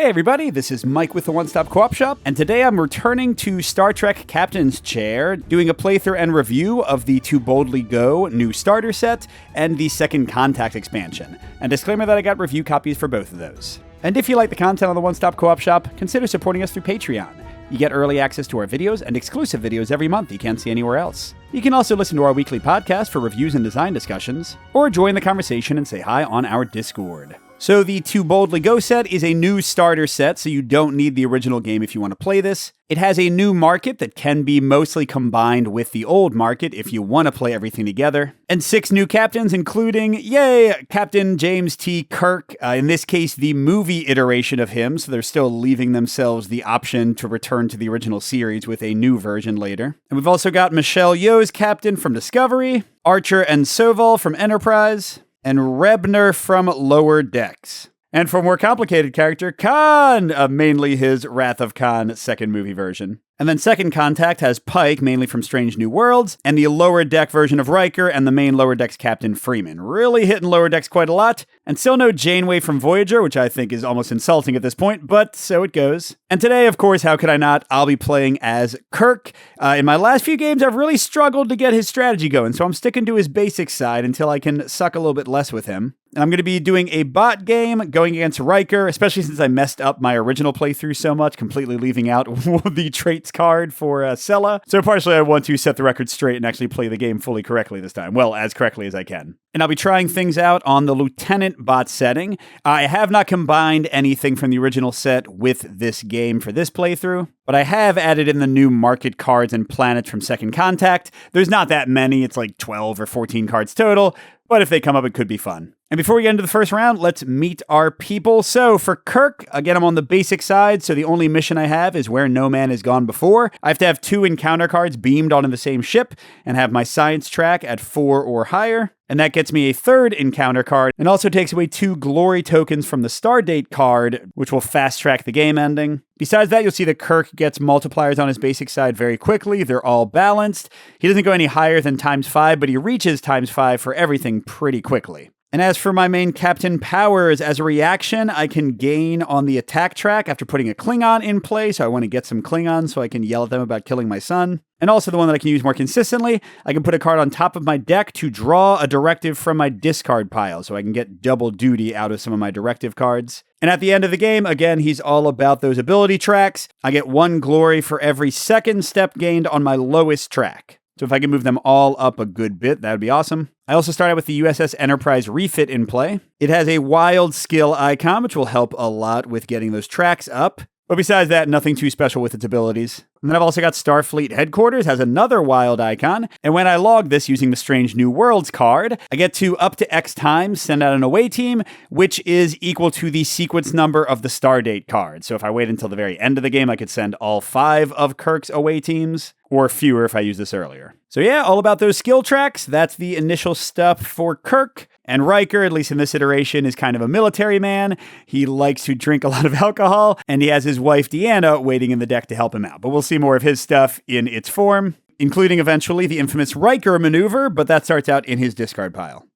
Hey everybody, this is Mike with the One Stop Co-op Shop, and today I'm returning to Star Trek Captain's Chair, doing a playthrough and review of the To Boldly Go new starter set and the Second Contact expansion. And disclaimer that I got review copies for both of those. And if you like the content on the One Stop Co-op Shop, consider supporting us through Patreon. You get early access to our videos and exclusive videos every month you can't see anywhere else. You can also listen to our weekly podcast for reviews and design discussions, or join the conversation and say hi on our Discord. So the To Boldly Go set is a new starter set, so you don't need the original game if you want to play this. It has a new market that can be mostly combined with the old market if you want to play everything together. And 6 new captains, including, yay, Captain James T. Kirk, in this case, the movie iteration of him, so they're still leaving themselves the option to return to the original series with a new version later. And we've also got Michelle Yeoh's captain from Discovery, Archer and Soval from Enterprise, and Rebner from Lower Decks. And for a more complicated character, Khan, mainly his Wrath of Khan second movie version. And then Second Contact has Pike, mainly from Strange New Worlds, and the Lower Deck version of Riker and the main Lower Decks Captain Freeman. Really hitting Lower Decks quite a lot. And still no Janeway from Voyager, which I think is almost insulting at this point, but so it goes. And today, of course, how could I not? I'll be playing as Kirk. In my last few games, I've really struggled to get his strategy going, so I'm sticking to his basic side until I can suck a little bit less with him. And I'm going to be doing a bot game going against Riker, especially since I messed up my original playthrough so much, completely leaving out the traits card for Sela. So partially I want to set the record straight and actually play the game fully correctly this time. Well, as correctly as I can. And I'll be trying things out on the Lieutenant bot setting. I have not combined anything from the original set with this game for this playthrough, but I have added in the new market cards and planets from Second Contact. There's not that many, it's like 12 or 14 cards total, but if they come up, it could be fun. And before we get into the first round, let's meet our people. So for Kirk, again, I'm on the basic side, so the only mission I have is where no man has gone before. I have to have 2 encounter cards beamed onto the same ship and have my science track at 4 or higher. And that gets me a 3rd encounter card and also takes away 2 glory tokens from the Stardate card, which will fast track the game ending. Besides that, you'll see that Kirk gets multipliers on his basic side very quickly. They're all balanced. He doesn't go any higher than ×5, but he reaches ×5 for everything pretty quickly. And as for my main captain powers, as a reaction, I can gain on the attack track after putting a Klingon in play, so I want to get some Klingons so I can yell at them about killing my son. And also the one that I can use more consistently, I can put a card on top of my deck to draw a directive from my discard pile, so I can get double duty out of some of my directive cards. And at the end of the game, again, he's all about those ability tracks. I get 1 glory for every 2nd step gained on my lowest track. So if I can move them all up a good bit, that would be awesome. I also started with the USS Enterprise refit in play. It has a wild skill icon, which will help a lot with getting those tracks up. But besides that, nothing too special with its abilities. And then I've also got Starfleet Headquarters, has another wild icon. And when I log this using the Strange New Worlds card, I get to up to X times send out an away team, which is equal to the sequence number of the Stardate card. So if I wait until the very end of the game, I could send all 5 of Kirk's away teams, or fewer if I use this earlier. So yeah, all about those skill tracks. That's the initial stuff for Kirk. And Riker, at least in this iteration, is kind of a military man. He likes to drink a lot of alcohol, and he has his wife Deanna waiting in the deck to help him out. But we'll see more of his stuff in its form, including eventually the infamous Riker maneuver, but that starts out in his discard pile.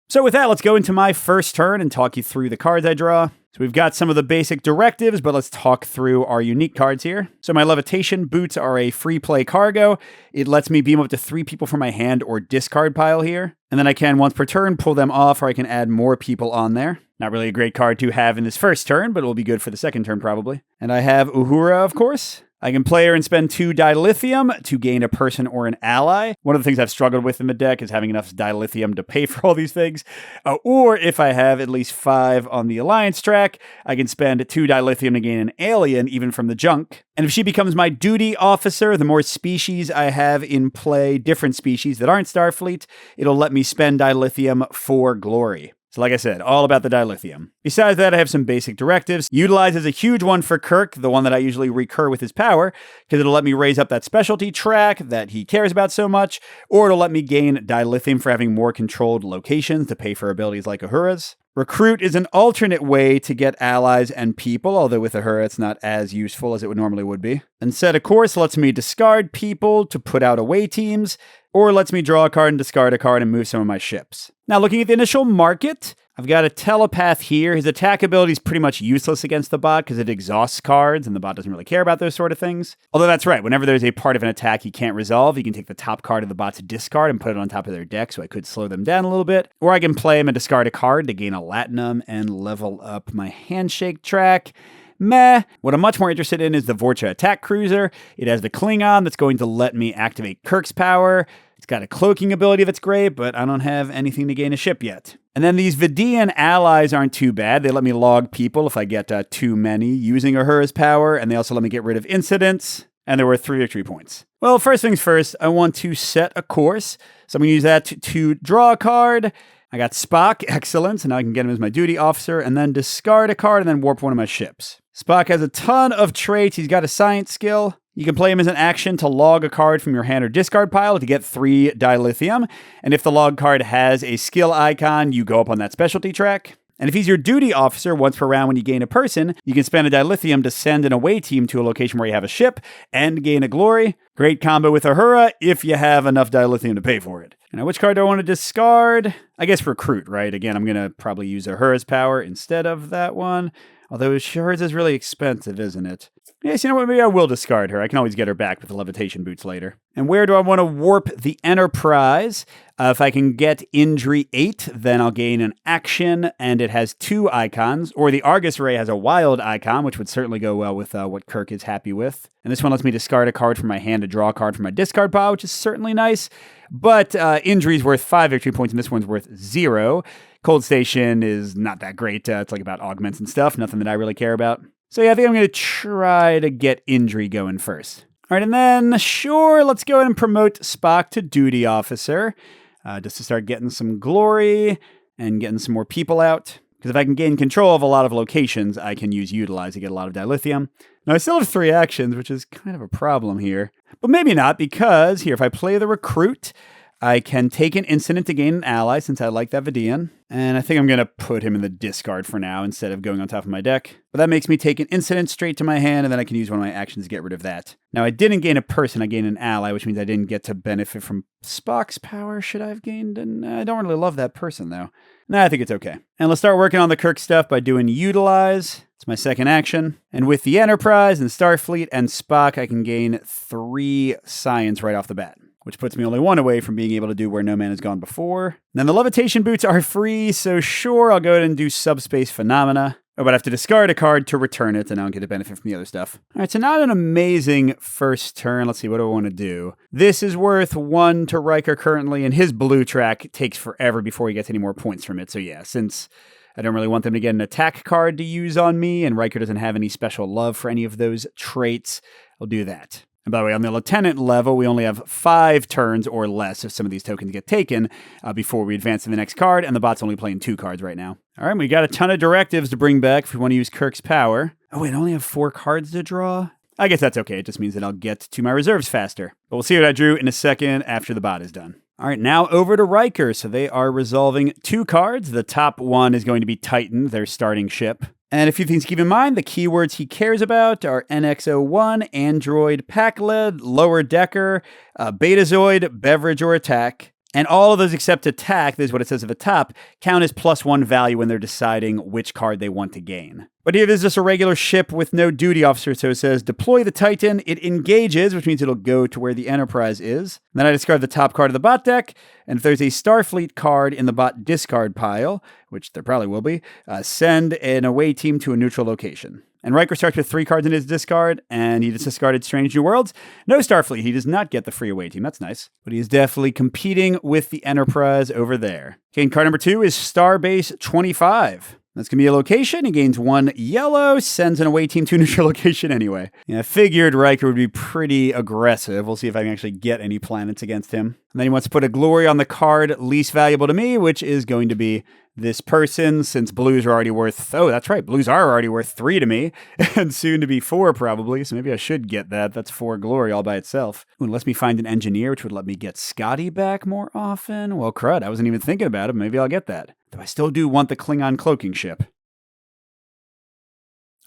So with that, let's go into my first turn and talk you through the cards I draw. So we've got some of the basic directives, but let's talk through our unique cards here. So my levitation boots are a free play cargo. It lets me beam up to 3 people from my hand or discard pile here. And then I can, once per turn, pull them off, or I can add more people on there. Not really a great card to have in this first turn, but it will be good for the second turn probably. And I have Uhura, of course. I can play her and spend 2 dilithium to gain a person or an ally. One of the things I've struggled with in the deck is having enough dilithium to pay for all these things. Or if I have at least 5 on the alliance track, I can spend 2 dilithium to gain an alien, even from the junk. And if she becomes my duty officer, the more species I have in play, different species that aren't Starfleet, it'll let me spend dilithium for glory. So like I said, all about the dilithium. Besides that, I have some basic directives. Utilize is a huge one for Kirk, the one that I usually recur with his power, because it'll let me raise up that specialty track that he cares about so much, or it'll let me gain dilithium for having more controlled locations to pay for abilities like Uhura's. Recruit is an alternate way to get allies and people, although with Uhura it's not as useful as it would normally would be. And set a course lets me discard people to put out away teams, or lets me draw a card and discard a card and move some of my ships. Now looking at the initial market, I've got a telepath here. His attack ability is pretty much useless against the bot because it exhausts cards, and the bot doesn't really care about those sort of things. Although that's right, whenever there's a part of an attack he can't resolve, he can take the top card of the bot's discard and put it on top of their deck, so I could slow them down a little bit. Or I can play him and discard a card to gain a Latinum and level up my handshake track. Meh. What I'm much more interested in is the Vorcha attack cruiser. It has the Klingon that's going to let me activate Kirk's power. It's got a cloaking ability that's great, but I don't have anything to gain a ship yet. And then these Vidian allies aren't too bad. They let me log people if I get too many using Uhura's power, and they also let me get rid of incidents, and there were 3 victory points. Well, first things first, I want to set a course. So I'm going to use that to draw a card. I got Spock, excellent, so now I can get him as my duty officer, and then discard a card and then warp one of my ships. Spock has a ton of traits. He's got a science skill. You can play him as an action to log a card from your hand or discard pile to get 3 dilithium. And if the log card has a skill icon, you go up on that specialty track. And if he's your duty officer, once per round when you gain a person, you can spend a dilithium to send an away team to a location where you have a ship and gain a glory. Great combo with Uhura if you have enough dilithium to pay for it. Now, which card do I want to discard? I guess Recruit, right? Again, I'm going to probably use Uhura's power instead of that one. Although hers is really expensive, isn't it? Yes, you know what? Maybe I will discard her. I can always get her back with the levitation boots later. And where do I want to warp the Enterprise? If I can get Injury 8, then I'll gain an action, and it has 2 icons. Or the Argus Ray has a wild icon, which would certainly go well with what Kirk is happy with. And this one lets me discard a card from my hand to draw a card from my discard pile, which is certainly nice. But Injury's worth 5 victory points, and this one's worth 0. Cold Station is not that great. It's like about augments and stuff. Nothing that I really care about. So yeah, I think I'm going to try to get Injury going first. All right, and then, sure, let's go ahead and promote Spock to duty officer. Just to start getting some glory and getting some more people out. Because if I can gain control of a lot of locations, I can utilize to get a lot of dilithium. Now, I still have 3 actions, which is kind of a problem here. But maybe not, because here, if I play the Recruit, I can take an incident to gain an ally, since I like that Vidian. And I think I'm going to put him in the discard for now, instead of going on top of my deck. But that makes me take an incident straight to my hand, and then I can use one of my actions to get rid of that. Now, I didn't gain a person, I gained an ally, which means I didn't get to benefit from Spock's power. Should I have gained an... I don't really love that person, though. Nah, I think it's okay. And let's start working on the Kirk stuff by doing Utilize. It's my second action. And with the Enterprise and Starfleet and Spock, I can gain 3 science right off the bat, which puts me only 1 away from being able to do Where No Man Has Gone Before. And then the levitation boots are free, so sure, I'll go ahead and do Subspace Phenomena. Oh, but I have to discard a card to return it, and I don't get a benefit from the other stuff. All right, so not an amazing first turn. Let's see, what do I want to do? This is worth 1 to Riker currently, and his blue track takes forever before he gets any more points from it. So yeah, since I don't really want them to get an attack card to use on me, and Riker doesn't have any special love for any of those traits, I'll do that. And by the way, on the lieutenant level, we only have 5 turns or less if some of these tokens get taken before we advance to the next card, and the bot's only playing 2 cards right now. All right, we got a ton of directives to bring back if we want to use Kirk's power. Oh wait, I only have 4 cards to draw? I guess that's okay. It just means that I'll get to my reserves faster. But we'll see what I drew in a second after the bot is done. All right, now over to Riker. So they are resolving 2 cards. The top one is going to be Titan, their starting ship. And a few things to keep in mind, the keywords he cares about are NX-01, Android, Pack-Led, Lower Decker, Betazoid, Beverage, or Attack. And all of those except Attack, this is what it says at the top, count as +1 value when they're deciding which card they want to gain. But here this is just a regular ship with no duty officer, so it says deploy the Titan, it engages, which means it'll go to where the Enterprise is. Then I discard the top card of the bot deck, and if there's a Starfleet card in the bot discard pile, which there probably will be, send an away team to a neutral location. And Riker starts with 3 cards in his discard, and he just discarded Strange New Worlds. No Starfleet, he does not get the free away team, that's nice. But he is definitely competing with the Enterprise over there. Okay, and card number 2 is Starbase 25. That's going to be a location. He gains 1 yellow, sends an away team to a neutral location anyway. Yeah, I figured Riker would be pretty aggressive. We'll see if I can actually get any planets against him. And then he wants to put a glory on the card least valuable to me, which is going to be this person, since blues are already worth... Oh, that's right. Blues are already worth 3 to me, and soon to be 4 probably, so maybe I should get that. That's 4 glory all by itself. Ooh, and let me find an engineer, which would let me get Scotty back more often. Well, crud, I wasn't even thinking about it. Maybe I'll get that. Though I still do want the Klingon cloaking ship.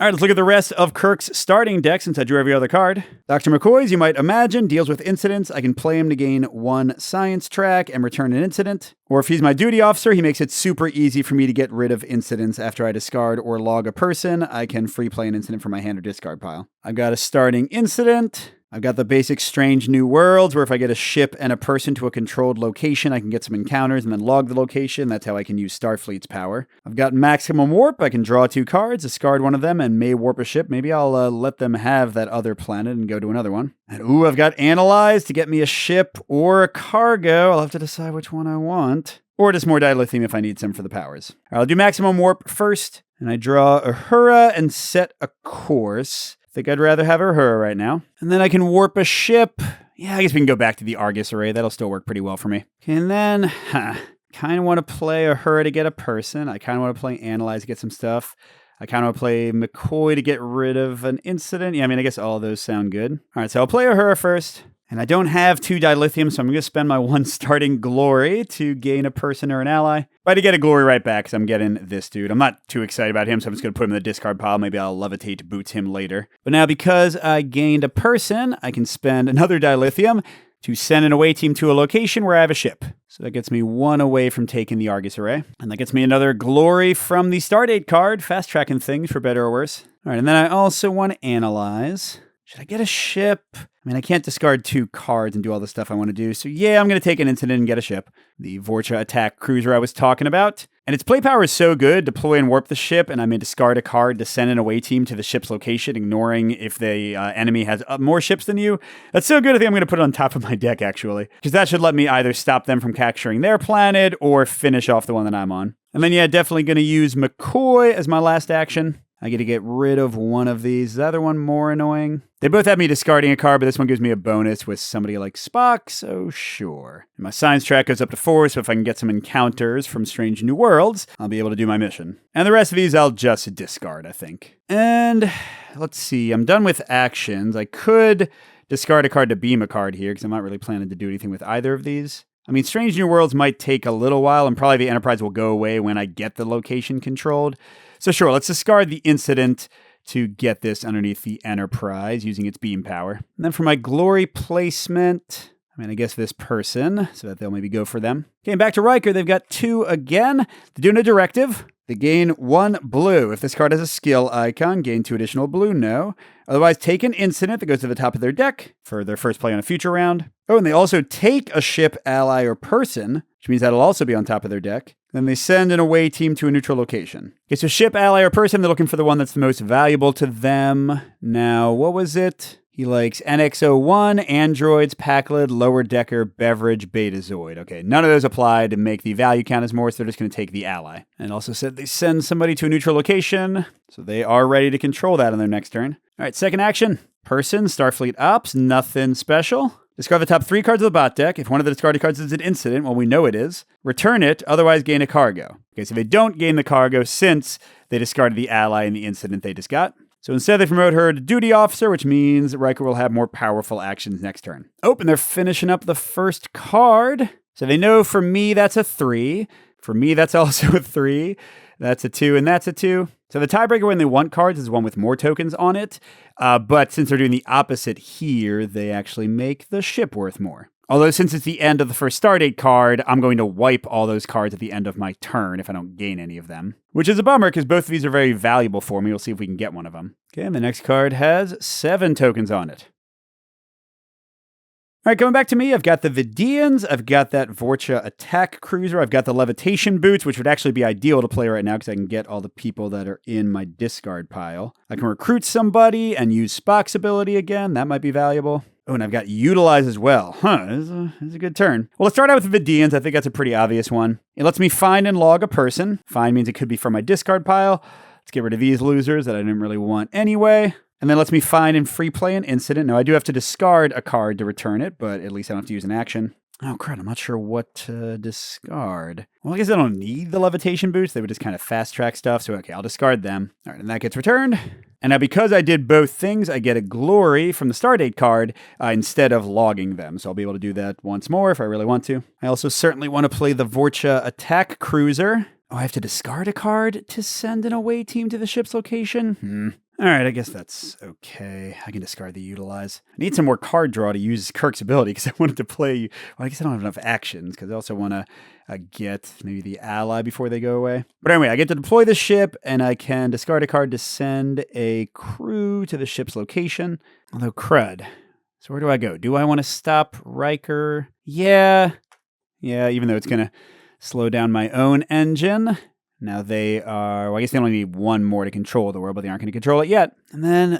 All right, let's look at the rest of Kirk's starting deck since I drew every other card. Dr. McCoy's, you might imagine, deals with incidents. I can play him to gain 1 science track and return an incident. Or if he's my duty officer, he makes it super easy for me to get rid of incidents after I discard or log a person. I can free play an incident from my hand or discard pile. I've got a starting incident. I've got the basic Strange New Worlds, where if I get a ship and a person to a controlled location, I can get some encounters and then log the location. That's how I can use Starfleet's power. I've got Maximum Warp. I can draw 2 cards, discard one of them, and may warp a ship. Maybe I'll let them have that other planet and go to another one. And ooh, I've got Analyze to get me a ship or a cargo. I'll have to decide which one I want. Or just more dilithium if I need some for the powers. All right, I'll do Maximum Warp first. And I draw Uhura and set a course. I think I'd rather have Uhura right now. And then I can warp a ship. Yeah, I guess we can go back to the Argus array. That'll still work pretty well for me. Okay, and then, kind of want to play Uhura to get a person. I kind of want to play Analyze to get some stuff. I kind of want to play McCoy to get rid of an incident. Yeah, I mean, I guess all of those sound good. All right, so I'll play Uhura first. And I don't have 2 dilithium, so I'm going to spend my 1 starting glory to gain a person or an ally. But I get a glory right back, because I'm getting this dude. I'm not too excited about him, so I'm just going to put him in the discard pile. Maybe I'll levitate boots him later. But now, because I gained a person, I can spend another dilithium to send an away team to a location where I have a ship. So that gets me 1 away from taking the Argus array. And that gets me another glory from the Stardate card, fast-tracking things for better or worse. All right, and then I also want to analyze. Should I get a ship? I mean, I can't discard 2 cards and do all the stuff I want to do. So yeah, I'm going to take an incident and get a ship. The Vorcha attack cruiser I was talking about. And its play power is so good, deploy and warp the ship, and I may discard a card to send an away team to the ship's location, ignoring if the enemy has more ships than you. That's so good, I think I'm going to put it on top of my deck, actually. Because that should let me either stop them from capturing their planet, or finish off the one that I'm on. And then yeah, definitely going to use McCoy as my last action. I get to get rid of one of these. Is the other one more annoying? They both have me discarding a card, but this one gives me a bonus with somebody like Spock, so sure. And my science track goes up to 4, so if I can get some encounters from Strange New Worlds, I'll be able to do my mission. And the rest of these I'll just discard, I think. And let's see, I'm done with actions. I could discard a card to beam a card here, because I'm not really planning to do anything with either of these. I mean, Strange New Worlds might take a little while, and probably the Enterprise will go away when I get the location controlled. So sure, let's discard the incident to get this underneath the Enterprise using its beam power. And then for my glory placement, I mean, I guess this person, so that they'll maybe go for them. Okay, back to Riker. They've got 2 again. They're doing a directive. They gain 1 blue. If this card has a skill icon, gain 2 additional blue, no. Otherwise, take an incident that goes to the top of their deck for their first play on a future round. Oh, and they also take a ship, ally, or person, which means that'll also be on top of their deck. Then they send an away team to a neutral location. Okay, so ship, ally, or person, they're looking for the one that's the most valuable to them. Now, what was it? He likes NX-01, androids, Packlid, lower decker, beverage, betazoid. Okay, none of those apply to make the value count as more, so they're just going to take the ally. And it also said they send somebody to a neutral location, so they are ready to control that on their next turn. All right, second action. Person, Starfleet Ops, nothing special. Discard the top 3 cards of the bot deck. If one of the discarded cards is an incident, well, we know it is. Return it, otherwise gain a cargo. Okay, so they don't gain the cargo since they discarded the ally in the incident they just got. So instead, they promote her to duty officer, which means Riker will have more powerful actions next turn. Oh, and they're finishing up the first card. So they know for me, that's a 3. For me, that's also a 3. That's a 2, and that's a 2. So the tiebreaker when they want cards is one with more tokens on it. But since they're doing the opposite here, they actually make the ship worth more. Although since it's the end of the first Stardate card, I'm going to wipe all those cards at the end of my turn if I don't gain any of them. Which is a bummer, because both of these are very valuable for me. We'll see if we can get one of them. Okay, and the next card has 7 tokens on it. All right, coming back to me, I've got the Vidians, I've got that Vorcha attack cruiser, I've got the levitation boots, which would actually be ideal to play right now because I can get all the people that are in my discard pile. I can recruit somebody and use Spock's ability again. That might be valuable. Oh, and I've got Utilize as well. This is a good turn. Well, let's start out with the Vidians. I think that's a pretty obvious one. It lets me find and log a person. Find means it could be from my discard pile. Let's get rid of these losers that I didn't really want anyway. And then lets me find and free play an incident. Now, I do have to discard a card to return it, but at least I don't have to use an action. Oh, crap, I'm not sure what to discard. Well, I guess I don't need the levitation boots. They would just kind of fast-track stuff, so okay, I'll discard them. All right, and that gets returned. And now because I did both things, I get a glory from the Stardate card instead of logging them. So I'll be able to do that once more if I really want to. I also certainly want to play the Vorcha attack cruiser. Oh, I have to discard a card to send an away team to the ship's location? All right, I guess that's okay. I can discard the Utilize. I need some more card draw to use Kirk's ability because I wanted to play... Well, I guess I don't have enough actions because I also want to get maybe the ally before they go away. But anyway, I get to deploy the ship, and I can discard a card to send a crew to the ship's location. Although, crud. So where do I go? Do I want to stop Riker? Yeah, even though it's going to slow down my own engine. Now they are, well, I guess they only need one more to control the world, but they aren't going to control it yet. And then,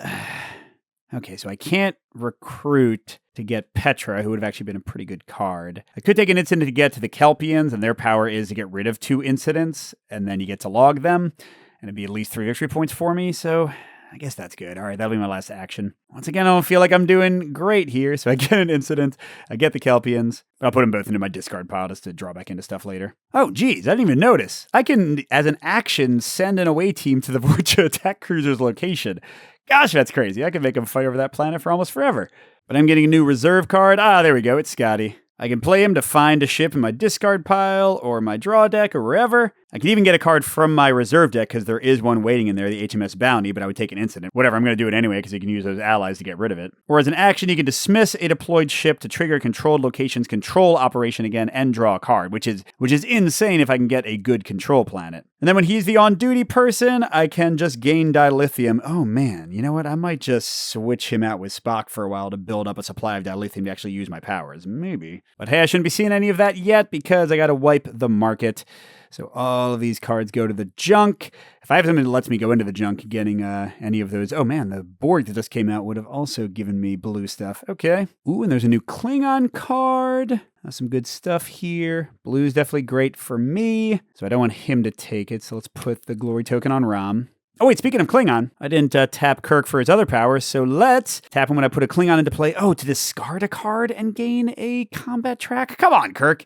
okay, so I can't recruit to get Petra, who would have actually been a pretty good card. I could take an incident to get to the Kelpians, and their power is to get rid of 2 incidents, and then you get to log them, and it'd be at least 3 victory points for me, so I guess that's good. All right, that'll be my last action. Once again, I don't feel like I'm doing great here, so I get an incident, I get the Kelpians. I'll put them both into my discard pile just to draw back into stuff later. Oh, geez, I didn't even notice. I can, as an action, send an away team to the Vorcha attack cruiser's location. Gosh, that's crazy. I can make them fight over that planet for almost forever. But I'm getting a new reserve card. Ah, there we go. It's Scotty. I can play him to find a ship in my discard pile or my draw deck or wherever. I can even get a card from my reserve deck because there is one waiting in there, the HMS Bounty, but I would take an incident. Whatever, I'm going to do it anyway because you can use those allies to get rid of it. Or as an action, you can dismiss a deployed ship to trigger a controlled location's control operation again and draw a card, which is insane if I can get a good control planet. And then when he's the on-duty person, I can just gain dilithium. Oh man, you know what? I might just switch him out with Spock for a while to build up a supply of dilithium to actually use my powers. Maybe. But hey, I shouldn't be seeing any of that yet because I got to wipe the market. So all of these cards go to the junk. If I have something that lets me go into the junk, getting any of those... Oh man, the Borg that just came out would have also given me blue stuff. Okay. Ooh, and there's a new Klingon card. Some good stuff here. Blue's definitely great for me. So I don't want him to take it. So let's put the glory token on Rom. Oh wait, speaking of Klingon, I didn't tap Kirk for his other powers, so let's tap him when I put a Klingon into play. Oh, to discard a card and gain a combat track? Come on, Kirk.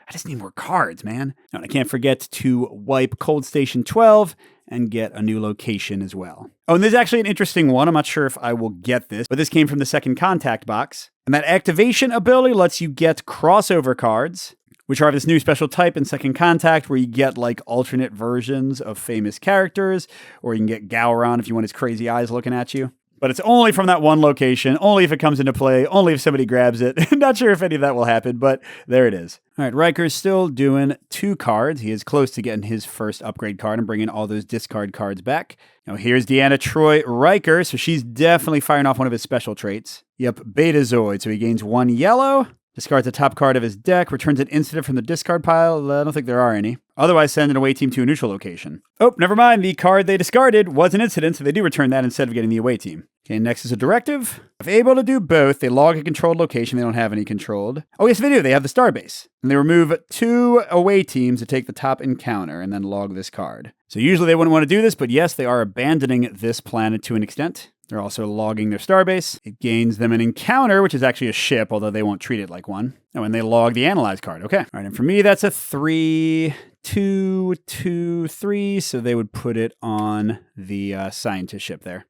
I just need more cards, man. Oh, and I can't forget to wipe Cold Station 12 and get a new location as well. Oh, and this is actually an interesting one. I'm not sure if I will get this, but this came from the second contact box. And that activation ability lets you get crossover cards, which are this new special type in Second Contact where you get like alternate versions of famous characters, or you can get Gowron if you want his crazy eyes looking at you. But it's only from that one location, only if it comes into play, only if somebody grabs it. Not sure if any of that will happen, but there it is. All right, Riker's still doing 2 cards. He is close to getting his first upgrade card and bringing all those discard cards back. Now here's Deanna Troi Riker, so she's definitely firing off one of his special traits. Yep, Betazoid, so he gains 1 yellow. Discards the top card of his deck, returns an incident from the discard pile. I don't think there are any. Otherwise, send an away team to a neutral location. Oh, never mind. The card they discarded was an incident, so they do return that instead of getting the away team. Okay, next is a directive. If able to do both, they log a controlled location. They don't have any controlled. Oh, yes, they do. They have the starbase. And they remove 2 away teams to take the top encounter and then log this card. So usually they wouldn't want to do this, but yes, they are abandoning this planet to an extent. They're also logging their starbase. It gains them an encounter, which is actually a ship, although they won't treat it like one. Oh, and they log the analyze card. Okay. All right, and for me, that's a 3, 2, 2, 3. So they would put it on the scientist ship there.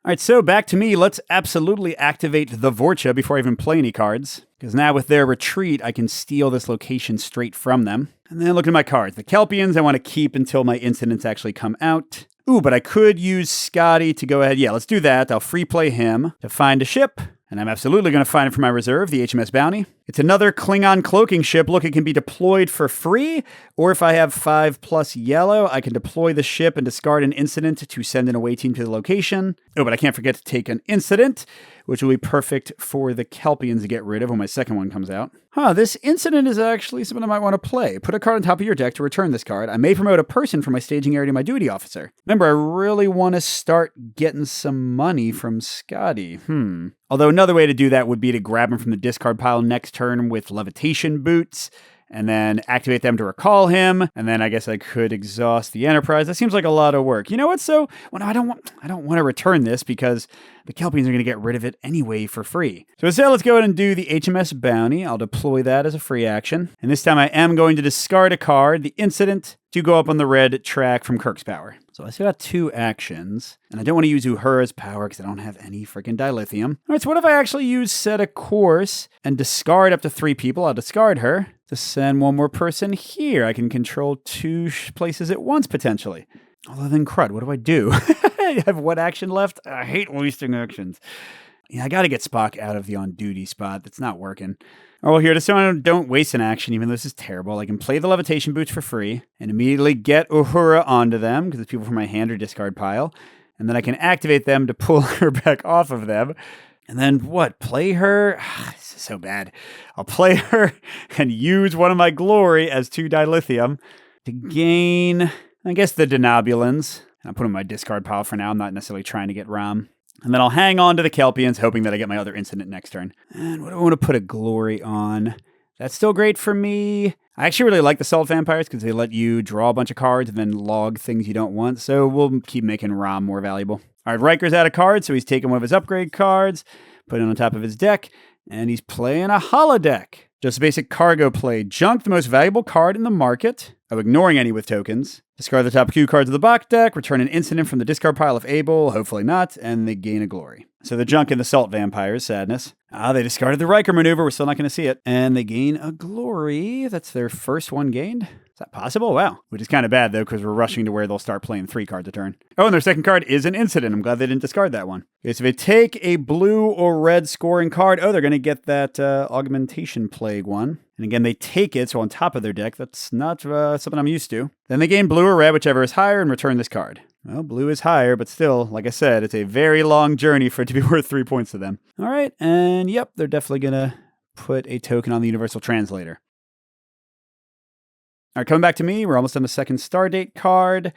All right, so back to me. Let's absolutely activate the Vorcha before I even play any cards. Because now with their retreat, I can steal this location straight from them. And then look at my cards. The Kelpians I want to keep until my incidents actually come out. Ooh, but I could use Scotty to go ahead. Yeah, let's do that. I'll free play him to find a ship. And I'm absolutely going to find it for my reserve, the HMS Bounty. It's another Klingon cloaking ship. Look, it can be deployed for free, or if I have 5+ yellow, I can deploy the ship and discard an incident to send an away team to the location. Oh, but I can't forget to take an incident, which will be perfect for the Kelpians to get rid of when my second one comes out. This incident is actually something I might want to play. Put a card on top of your deck to return this card. I may promote a person from my staging area to my duty officer. Remember, I really want to start getting some money from Scotty. Although another way to do that would be to grab him from the discard pile next turn with levitation boots, and then activate them to recall him, and then I guess I could exhaust the Enterprise. That seems like a lot of work. You know what? So, well, no, I don't want to return this because the Kelpians are going to get rid of it anyway for free. So instead, let's go ahead and do the HMS Bounty. I'll deploy that as a free action. And this time I am going to discard a card, the incident, to go up on the red track from Kirk's power. So I still got 2 actions, and I don't want to use Uhura's power because I don't have any freaking dilithium. All right, so what if I actually use set a course and discard up to 3 people? I'll discard her to send one more person here. I can control 2 places at once, potentially. Although then crud, what do I do? I have one action left? I hate wasting actions. Yeah, I gotta get Spock out of the on-duty spot. That's not working. Oh, well, here, just so I don't waste an action, even though this is terrible, I can play the levitation boots for free and immediately get Uhura onto them, because it's people from my hand or discard pile. And then I can activate them to pull her back off of them. And then what? Play her? This is so bad. I'll play her and use one of my glory as 2 dilithium to gain, I guess, the denobulins. I'll put them in my discard pile for now. I'm not necessarily trying to get Rom. And then I'll hang on to the Kelpians, hoping that I get my other incident next turn. And what do I want to put a glory on? That's still great for me. I actually really like the Salt Vampires because they let you draw a bunch of cards and then log things you don't want. So we'll keep making Rom more valuable. All right, Riker's out of cards, so he's taking one of his upgrade cards, putting it on top of his deck, and he's playing a holodeck. Just a basic cargo play. Junk the most valuable card in the market. Oh, ignoring any with tokens. Discard the top 2 cards of the box deck, return an incident from the discard pile if able, hopefully not, and they gain a glory. So the junk and the Salt Vampires, sadness. They discarded the Riker maneuver, we're still not going to see it. And they gain a glory. That's their first one gained. Is that possible? Wow. Which is kind of bad, though, because we're rushing to where they'll start playing 3 cards a turn. Oh, and their second card is an incident. I'm glad they didn't discard that one. Okay, so if they take a blue or red scoring card, they're going to get that Augmentation Plague one. And again, they take it, so on top of their deck, that's not something I'm used to. Then they gain blue or red, whichever is higher, and return this card. Well, blue is higher, but still, like I said, it's a very long journey for it to be worth 3 points to them. All right, and yep, they're definitely going to put a token on the Universal Translator. All right, coming back to me, we're almost on the second Stardate card.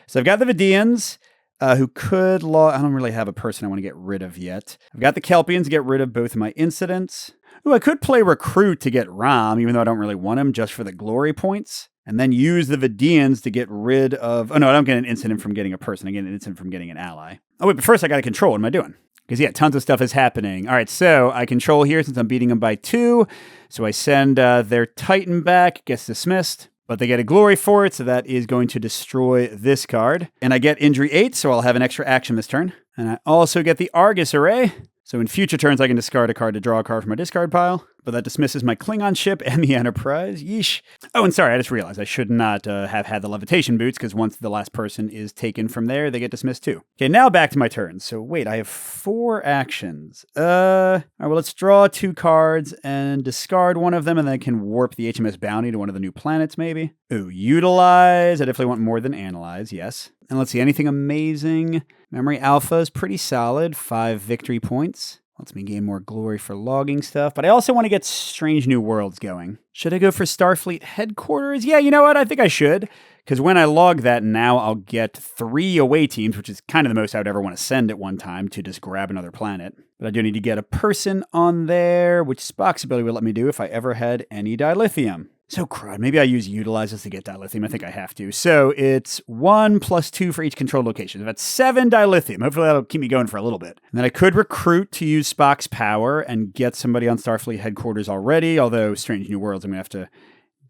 So I've got the Vidians, who could I don't really have a person I want to get rid of yet. I've got the Kelpians to get rid of both of my incidents. Ooh, I could play Recruit to get Rom, even though I don't really want him, just for the glory points. And then use the Vidians to get rid of... Oh, no, I don't get an incident from getting a person. I get an incident from getting an ally. Oh, wait, but first I got to control. What am I doing? Because, yeah, tons of stuff is happening. All right, so I control here since I'm beating them by 2. So I send their Titan back, gets dismissed. But they get a glory for it, so that is going to destroy this card. And I get injury 8, so I'll have an extra action this turn. And I also get the Argus Array. So in future turns, I can discard a card to draw a card from my discard pile. But that dismisses my Klingon ship and the Enterprise. Yeesh. Oh, and sorry, I just realized I should not have had the levitation boots, because once the last person is taken from there, they get dismissed too. Okay, now back to my turn. So wait, I have 4 actions. All right, well, let's draw 2 cards and discard one of them, and then I can warp the HMS Bounty to one of the new planets, maybe. Ooh, utilize. I definitely want more than analyze, yes. And let's see, anything amazing? Memory Alpha is pretty solid, 5 victory points. Lets me gain more glory for logging stuff, but I also want to get Strange New Worlds going. Should I go for Starfleet Headquarters? Yeah, you know what? I think I should, because when I log that, now I'll get 3 away teams, which is kind of the most I would ever want to send at one time to just grab another planet. But I do need to get a person on there, which Spock's ability would let me do if I ever had any dilithium. So crud, maybe I use utilizes to get dilithium. I think I have to. So it's 1 + 2 for each controlled location. So that's 7 dilithium. Hopefully that'll keep me going for a little bit. And then I could recruit to use Spock's power and get somebody on Starfleet Headquarters already, although Strange New Worlds I'm going to have to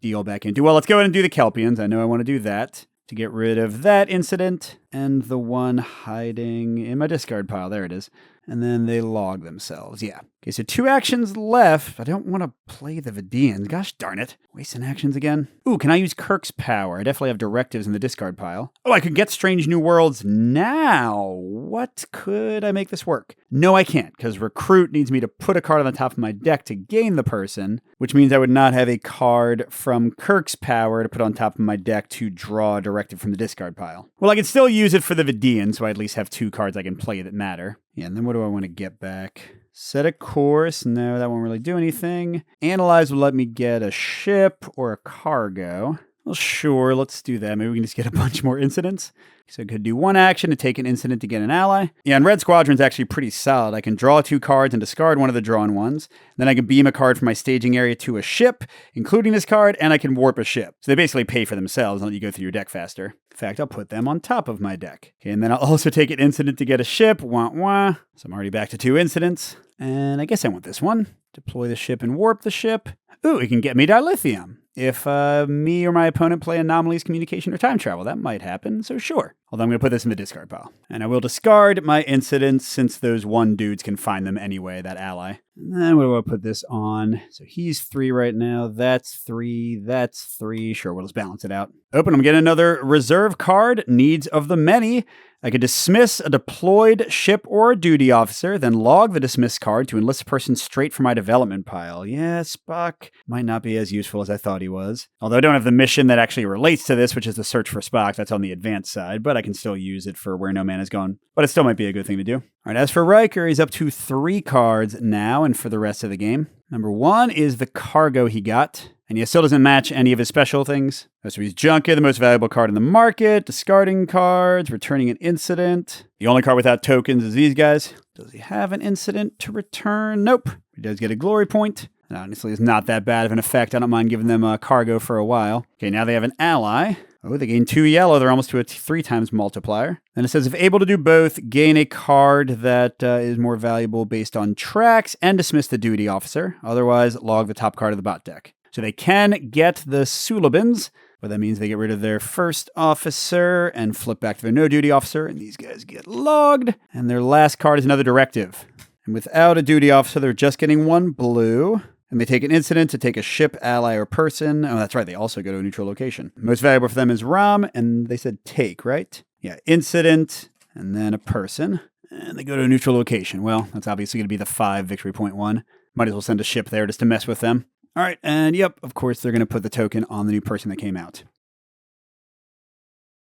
deal back into. Well, let's go ahead and do the Kelpians. I know I want to do that to get rid of that incident and the one hiding in my discard pile. There it is. And then they log themselves. Yeah. Okay, so 2 actions left. I don't want to play the Vidians. Gosh darn it. Wasting actions again. Ooh, can I use Kirk's power? I definitely have directives in the discard pile. Oh, I could get Strange New Worlds now. What could I make this work? No, I can't, because Recruit needs me to put a card on the top of my deck to gain the person, which means I would not have a card from Kirk's power to put on top of my deck to draw a directive from the discard pile. Well, I can still use it for the Vidians, so I at least have 2 cards I can play that matter. Yeah, and then what do I want to get back? Set a course. No, that won't really do anything. Analyze will let me get a ship or a cargo. Well, sure, let's do that. Maybe we can just get a bunch more incidents. So I could do 1 action to take an incident to get an ally. Yeah, and Red Squadron's actually pretty solid. I can draw 2 cards and discard one of the drawn ones. Then I can beam a card from my staging area to a ship, including this card, and I can warp a ship. So they basically pay for themselves and let you go through your deck faster. In fact, I'll put them on top of my deck. Okay, and then I'll also take an incident to get a ship. Wah, wah. So I'm already back to 2 incidents. And I guess I want this one. Deploy the ship and warp the ship. Ooh, it can get me dilithium. if me or my opponent play anomalies, communication, or time travel. That might happen, so sure. Although I'm going to put this in the discard pile. And I will discard my incidents since those one dudes can find them anyway, that ally. And then what do I put this on? So he's 3 right now. That's 3. That's 3. Sure, we'll just balance it out. Open. I'm getting another reserve card. Needs of the many. I could dismiss a deployed ship or a duty officer, then log the dismissed card to enlist a person straight from my development pile. Yeah, Spock might not be as useful as I thought he was. Although I don't have the mission that actually relates to this, which is the search for Spock. That's on the advanced side, but I can still use it for where no man is gone. But it still might be a good thing to do. All right, as for Riker, he's up to 3 cards now and for the rest of the game. Number 1 is the cargo he got. And he still doesn't match any of his special things. So he's Junkie, the most valuable card in the market, discarding cards, returning an incident. The only card without tokens is these guys. Does he have an incident to return? Nope. He does get a glory point. And honestly, it's not that bad of an effect. I don't mind giving them a cargo for a while. Okay, now they have an ally. Oh, they gain 2 yellow. They're almost to a 3 times multiplier. Then it says, if able to do both, gain a card that is more valuable based on tracks and dismiss the duty officer. Otherwise, log the top card of the bot deck. So they can get the Sulabins, but that means they get rid of their first officer and flip back to their no duty officer, and these guys get logged. And their last card is another directive. And without a duty officer, they're just getting 1 blue. And they take an incident to take a ship, ally, or person. Oh, that's right. They also go to a neutral location. Most valuable for them is Rom, and they said take, right? Yeah, incident, and then a person. And they go to a neutral location. Well, that's obviously going to be the 5 victory point one. Might as well send a ship there just to mess with them. All right, and yep, of course, they're going to put the token on the new person that came out.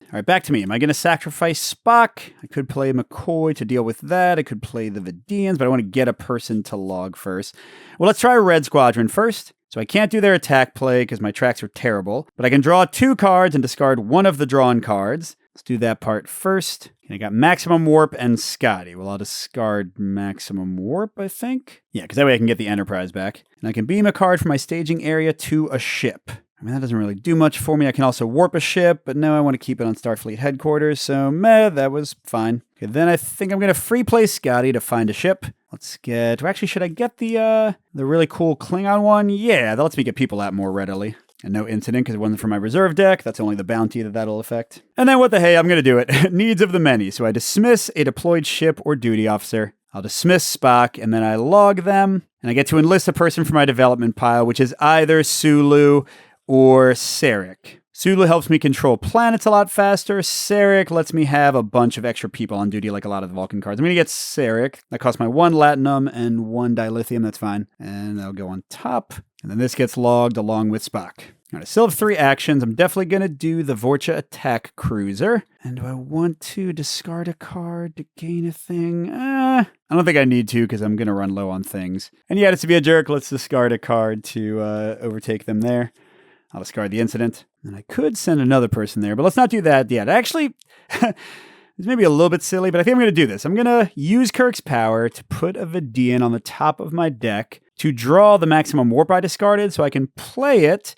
All right, back to me. Am I going to sacrifice Spock? I could play McCoy to deal with that. I could play the Vidians, but I want to get a person to log first. Well, let's try Red Squadron first. So I can't do their attack play because my tracks are terrible, but I can draw 2 cards and discard 1 of the drawn cards. Let's do that part first. And I got Maximum Warp and Scotty. Well, I'll discard Maximum Warp, I think. Yeah, because that way I can get the Enterprise back. And I can beam a card from my staging area to a ship. I mean, that doesn't really do much for me. I can also warp a ship, but no, I want to keep it on Starfleet headquarters, so meh, that was fine. Okay, then I think I'm going to free play Scotty to find a ship. Let's get... Actually, should I get the really cool Klingon one? Yeah, that lets me get people out more readily. And no incident because it wasn't from my reserve deck. That's only the bounty that'll affect. And then what the hey, I'm going to do it. Needs of the many. So I dismiss a deployed ship or duty officer. I'll dismiss Spock, and then I log them. And I get to enlist a person from my development pile, which is either Sulu or Sarek. Sulu helps me control planets a lot faster. Sarek lets me have a bunch of extra people on duty like a lot of the Vulcan cards. I'm going to get Sarek. That costs my 1 Latinum and 1 dilithium. That's fine. And that'll go on top. And then this gets logged along with Spock. All right, I still have 3 actions. I'm definitely going to do the Vorcha Attack Cruiser. And do I want to discard a card to gain a thing? I don't think I need to because I'm going to run low on things. And yeah, just to be a jerk, let's discard a card to overtake them there. I'll discard the incident. And I could send another person there, but let's not do that yet. Actually, it's maybe a little bit silly, but I think I'm going to do this. I'm going to use Kirk's power to put a Vidian on the top of my deck to draw the Maximum Warp I discarded so I can play it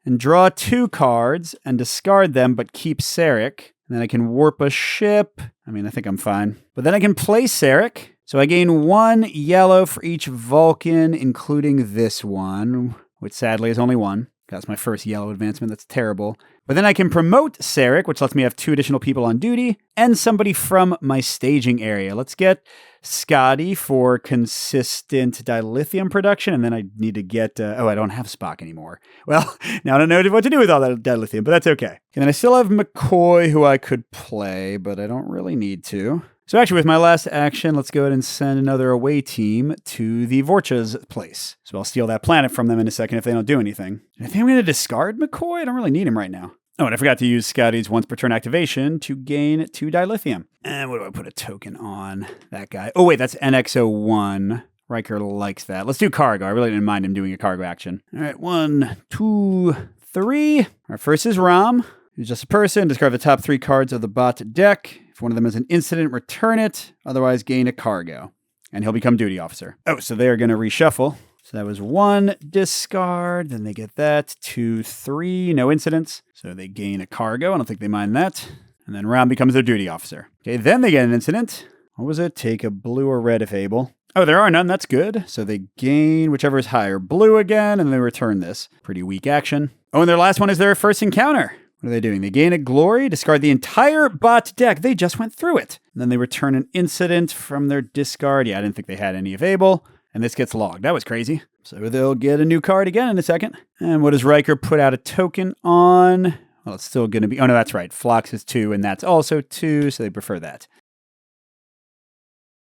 and draw 2 cards and discard them, but keep Sarek. And then I can warp a ship. I mean, I think I'm fine. But then I can play Sarek. So I gain 1 yellow for each Vulcan, including this one, which sadly is only 1. That's my first yellow advancement. That's terrible. But then I can promote Sarek, which lets me have 2 additional people on duty, and somebody from my staging area. Let's get Scotty for consistent dilithium production, and then I need to get... I don't have Spock anymore. Well, now I don't know what to do with all that dilithium, but that's okay. And then I still have McCoy, who I could play, but I don't really need to. So actually, with my last action, let's go ahead and send another away team to the Vorcha's place. So I'll steal that planet from them in a second if they don't do anything. And I think I'm going to discard McCoy. I don't really need him right now. Oh, and I forgot to use Scotty's once per turn activation to gain 2 dilithium. And what do I put a token on? That guy. Oh, wait, that's NX01. Riker likes that. Let's do cargo. I really didn't mind him doing a cargo action. All right, 1, 2, 3. Our first is Rom, who's just a person. Discard the top 3 cards of the bot deck. If one of them is an incident, return it. Otherwise, gain a cargo. And he'll become duty officer. Oh, so they are going to reshuffle. So that was 1 discard. Then they get that. 2, 3, no incidents. So they gain a cargo. I don't think they mind that. And then Rom becomes their duty officer. Okay, then they get an incident. What was it? Take a blue or red if able. Oh, there are none. That's good. So they gain whichever is higher. Blue again, and they return this. Pretty weak action. Oh, and their last one is their first encounter. What are they doing? They gain a glory, discard the entire bot deck. They just went through it. And then they return an incident from their discard. Yeah, I didn't think they had any available. And this gets logged. That was crazy. So they'll get a new card again in a second. And what does Riker put out a token on? Well, it's still going to be... Oh, no, that's right. Phlox is 2, and that's also 2, so they prefer that.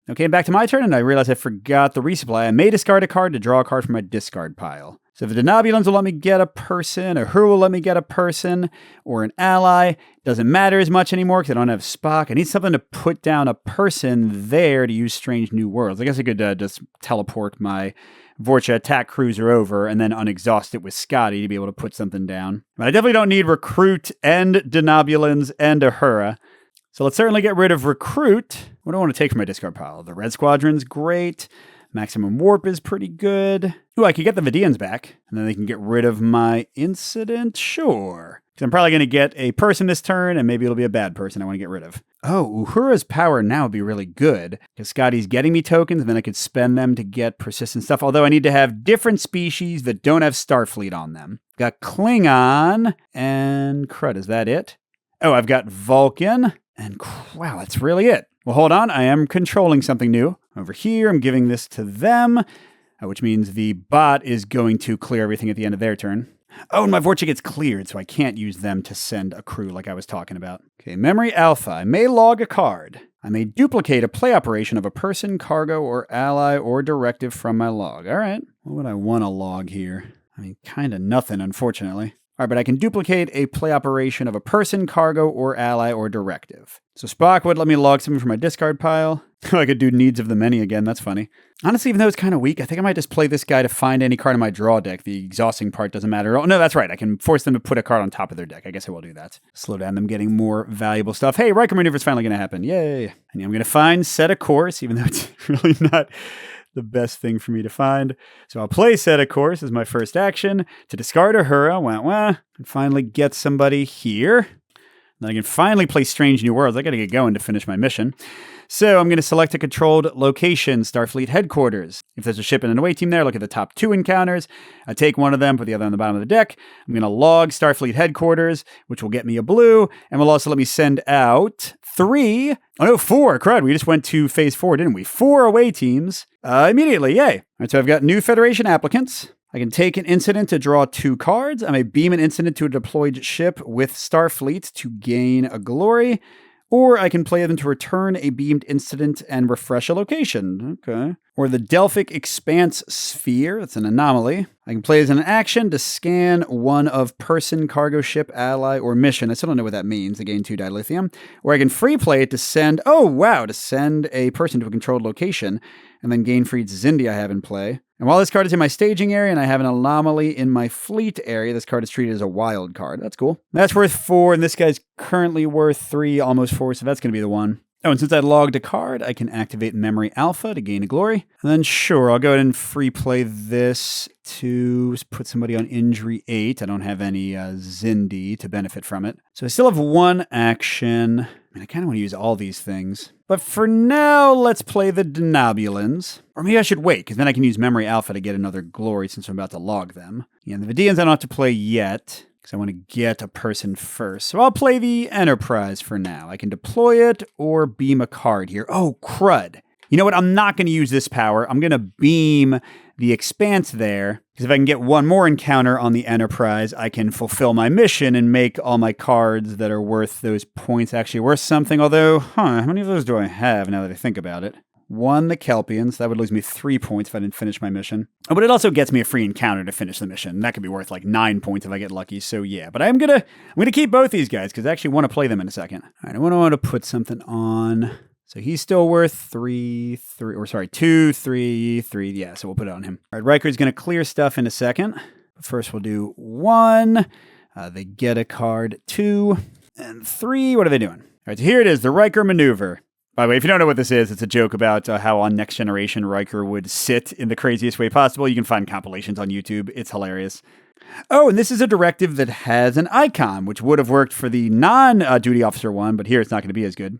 Okay, back to my turn, and I realized I forgot the resupply. I may discard a card to draw a card from my discard pile. So if the Denobulans will let me get a person, or who will let me get a person, or an ally, doesn't matter as much anymore because I don't have Spock. I need something to put down a person there to use Strange New Worlds. I guess I could just teleport my Vorcha attack cruiser over and then unexhaust it with Scotty to be able to put something down. But I definitely don't need Recruit and Denobulans and Uhura. So let's certainly get rid of Recruit. What do I want to take from my discard pile? The Red Squadron's great. Maximum Warp is pretty good. Ooh, I could get the Vidians back, and then they can get rid of my Incident? Sure. Because I'm probably going to get a person this turn, and maybe it'll be a bad person I want to get rid of. Oh, Uhura's power now would be really good, because Scotty's getting me tokens, and then I could spend them to get persistent stuff, although I need to have different species that don't have Starfleet on them. Got Klingon, and crud, is that it? Oh, I've got Vulcan, and wow, that's really it. Well, hold on, I am controlling something new. Over here, I'm giving this to them, which means the bot is going to clear everything at the end of their turn. Oh, and my Vorcha gets cleared, so I can't use them to send a crew like I was talking about. Okay, Memory Alpha. I may log a card. I may duplicate a play operation of a person, cargo, or ally, or directive from my log. All right, what would I want to log here? I mean, kind of nothing, unfortunately. All right, but I can duplicate a play operation of a person, cargo, or ally, or directive. So Spock would let me log something from my discard pile. I could do Needs of the Many again. That's funny. Honestly, even though it's kind of weak, I think I might just play this guy to find any card in my draw deck. The exhausting part doesn't matter. Oh, no, that's right. I can force them to put a card on top of their deck. I guess I will do that. Slow down them getting more valuable stuff. Hey, Riker maneuver's finally going to happen. Yay. And I'm going to find Set a Course, even though it's really not the best thing for me to find. So I'll play Set a Course as my first action to discard Uhura, and finally get somebody here. Then I can finally play Strange New Worlds. I got to get going to finish my mission. So I'm going to select a controlled location, Starfleet headquarters. If there's a ship and an away team there, look at the top 2 encounters. I take one of them, put the other on the bottom of the deck. I'm going to log Starfleet headquarters, which will get me a blue, and will also let me send out 4. Crud, we just went to phase 4, didn't we? 4 away teams immediately, yay. All right, so I've got new Federation applicants. I can take an incident to draw 2 cards. I may beam an incident to a deployed ship with Starfleet to gain a glory. Or I can play them to return a beamed incident and refresh a location. Okay. Or the Delphic Expanse Sphere. That's an anomaly. I can play as an action to scan one of person, cargo ship, ally, or mission. I still don't know what that means to gain 2 dilithium. Or I can free play it to send a person to a controlled location and then gain freed Zindi I have in play. And while this card is in my staging area and I have an anomaly in my fleet area, this card is treated as a wild card. That's cool. That's worth 4, and this guy's currently worth 3, almost 4, so that's going to be the one. Oh, and since I logged a card, I can activate Memory Alpha to gain a glory. And then sure, I'll go ahead and free play this to put somebody on injury 8. I don't have any Zindi to benefit from it. So I still have 1 action. I kind of want to use all these things. But for now, let's play the Denobulans. Or maybe I should wait, because then I can use Memory Alpha to get another glory since I'm about to log them. Yeah, the Vidians I don't have to play yet, because I want to get a person first. So I'll play the Enterprise for now. I can deploy it or beam a card here. Oh, crud. You know what? I'm not going to use this power. I'm going to beam the Expanse there, because if I can get 1 more encounter on the Enterprise, I can fulfill my mission and make all my cards that are worth those points actually worth something. Although, how many of those do I have now that I think about it? 1, the Kelpians. That would lose me 3 points if I didn't finish my mission. Oh, but it also gets me a free encounter to finish the mission. That could be worth like 9 points if I get lucky. So yeah, but I'm gonna keep both these guys because I actually want to play them in a second. All right, I want to put something on. So he's still worth 2, 3, 3. Yeah, so we'll put it on him. All right, Riker's going to clear stuff in a second. But first we'll do 1. They get a card. 2 and 3. What are they doing? All right, so here it is, the Riker maneuver. By the way, if you don't know what this is, it's a joke about how on Next Generation Riker would sit in the craziest way possible. You can find compilations on YouTube. It's hilarious. Oh, and this is a directive that has an icon, which would have worked for the non-duty officer one, but here it's not going to be as good.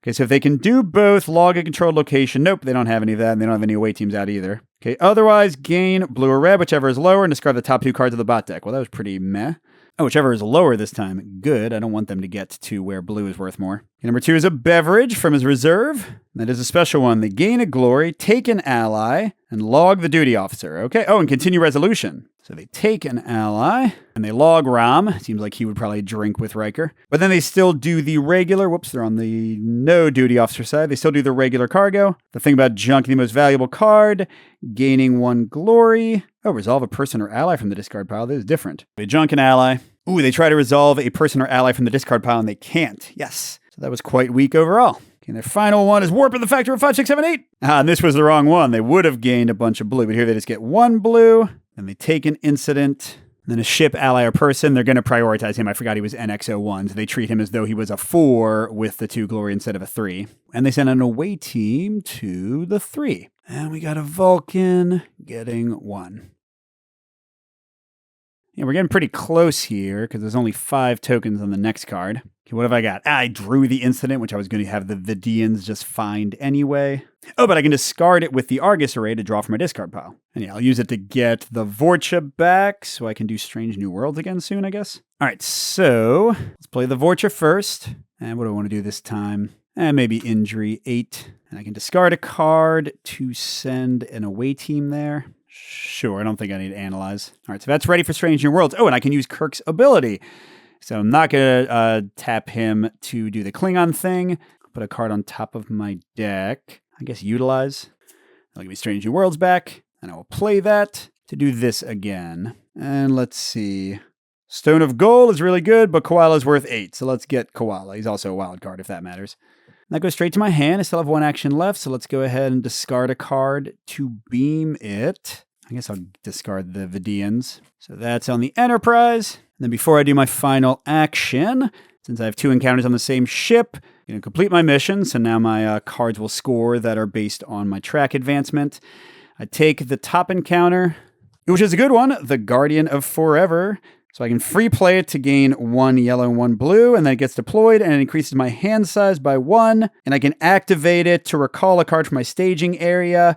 Okay, so if they can do both, log a controlled location. Nope, they don't have any of that, and they don't have any away teams out either. Okay, otherwise, gain blue or red, whichever is lower, and discard the top 2 cards of the bot deck. Well, that was pretty meh. Oh, whichever is lower this time. Good. I don't want them to get to where blue is worth more. Okay, number 2 is a beverage from his reserve. That is a special one. They gain a glory, take an ally, and log the duty officer. Okay. Oh, and continue resolution. So they take an ally, and they log Rom. Seems like he would probably drink with Riker. But then they still do the regular, whoops, they're on the no duty officer side. They still do the regular cargo. The thing about junk, the most valuable card, gaining 1 glory. Oh, resolve a person or ally from the discard pile. This is different. They junk an ally. Ooh, they try to resolve a person or ally from the discard pile, and they can't. Yes. So that was quite weak overall. Okay, and their final one is warp of the factor of 5, 6, 7, 8. And this was the wrong one. They would have gained a bunch of blue, but here they just get 1 blue. Then they take an incident. And then a ship, ally, or person, they're going to prioritize him. I forgot he was NX01, so they treat him as though he was a 4 with the 2 glory instead of a 3. And they send an away team to the 3. And we got a Vulcan getting 1. Yeah, we're getting pretty close here because there's only 5 tokens on the next card. Okay, what have I got? I drew the incident, which I was going to have the Vidians just find anyway. Oh, but I can discard it with the Argus array to draw from my discard pile. And yeah, I'll use it to get the Vorcha back so I can do Strange New Worlds again soon, I guess. All right, so let's play the Vorcha first. And what do I want to do this time? Maybe Injury 8. And I can discard a card to send an away team there. Sure, I don't think I need to analyze. All right, so that's ready for Strange New Worlds. Oh, and I can use Kirk's ability. So I'm not going to tap him to do the Klingon thing. Put a card on top of my deck. I guess utilize. That'll give me Strange New Worlds back. And I will play that to do this again. And let's see. Stone of Gold is really good, but Koala's worth 8. So let's get Koala. He's also a wild card if that matters. That goes straight to my hand. I still have 1 action left, so let's go ahead and discard a card to beam it. I guess I'll discard the Vidians. So that's on the Enterprise. And then before I do my final action, since I have 2 encounters on the same ship, I'm going to complete my mission. So now my cards will score that are based on my track advancement. I take the top encounter, which is a good one, the Guardian of Forever. So I can free play it to gain 1 yellow and 1 blue, and then it gets deployed, and it increases my hand size by 1, and I can activate it to recall a card from my staging area,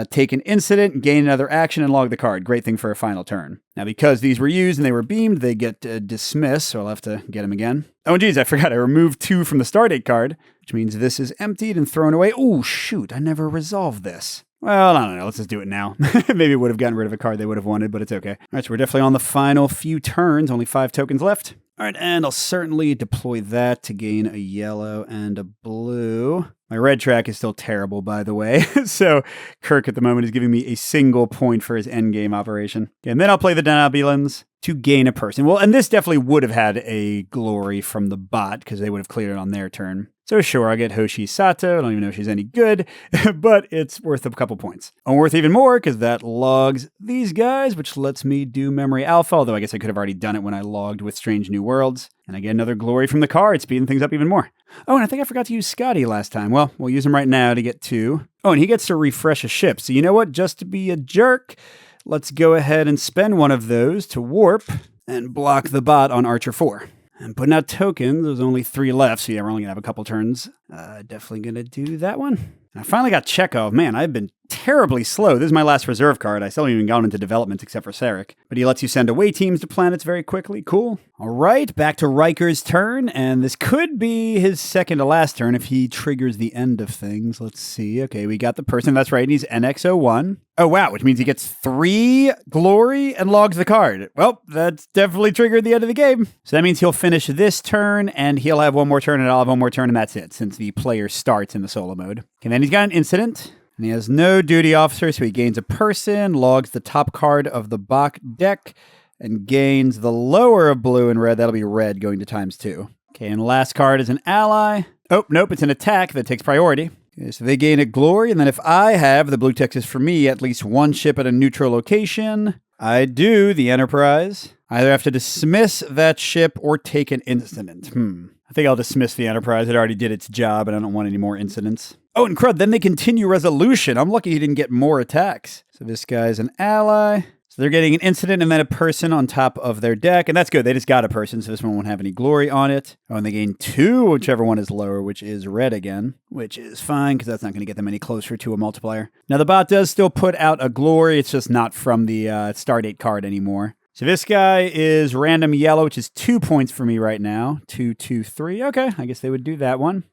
take an incident, gain another action, and log the card. Great thing for a final turn. Now, because these were used and they were beamed, they get dismissed, so I'll have to get them again. Oh, geez, I forgot. I removed 2 from the Stardate card, which means this is emptied and thrown away. Oh, shoot, I never resolved this. Well, I don't know. Let's just do it now. Maybe it would have gotten rid of a card they would have wanted, but it's okay. All right, so we're definitely on the final few turns. Only 5 tokens left. All right, and I'll certainly deploy that to gain a yellow and a blue. My red track is still terrible, by the way. So Kirk at the moment is giving me a single point for his endgame operation. And then I'll play the Denobulans to gain a person. Well, and this definitely would have had a glory from the bot because they would have cleared it on their turn. So sure, I'll get Hoshi Sato. I don't even know if she's any good, but it's worth a couple points. And worth even more because that logs these guys, which lets me do Memory Alpha, although I guess I could have already done it when I logged with Strange New Worlds. And I get another glory from the card, speeding things up even more. Oh, and I think I forgot to use Scotty last time. Well, we'll use him right now to get 2. Oh, and he gets to refresh a ship. So you know what? Just to be a jerk, let's go ahead and spend one of those to warp and block the bot on Archer 4. And putting out tokens, there's only 3 left, so yeah, we're only going to have a couple turns. Definitely going to do that one. And I finally got Chekhov. Man, I've been terribly slow. This is my last reserve card. I still haven't even gone into development except for Sarek. But he lets you send away teams to planets very quickly. Cool. All right, back to Riker's turn. And this could be his second to last turn if he triggers the end of things. Let's see. Okay, we got the person. That's right. He's NX01. Oh, wow, which means he gets 3 glory and logs the card. Well, that's definitely triggered the end of the game. So that means he'll finish this turn, and he'll have 1 more turn, and I'll have 1 more turn, and that's it, since the player starts in the solo mode. Okay, then he's got an incident, and he has no duty officer, so he gains a person, logs the top card of the Bach deck, and gains the lower of blue and red. That'll be red going to ×2. Okay, and the last card is an ally. Oh, nope, it's an attack that takes priority. Okay, so they gain a glory, and then if I have, the blue text is for me, at least 1 ship at a neutral location, I do the Enterprise. I either have to dismiss that ship or take an incident. I think I'll dismiss the Enterprise. It already did its job, and I don't want any more incidents. Oh, and crud, then they continue resolution. I'm lucky he didn't get more attacks. So this guy's an ally. So they're getting an incident and then a person on top of their deck, and that's good. They just got a person, so this one won't have any glory on it. Oh, and they gain 2, whichever one is lower, which is red again, which is fine because that's not going to get them any closer to a multiplier. Now, the bot does still put out a glory. It's just not from the Stardate card anymore. So this guy is random yellow, which is 2 points for me right now. 2, 2, 3. Okay, I guess they would do that one.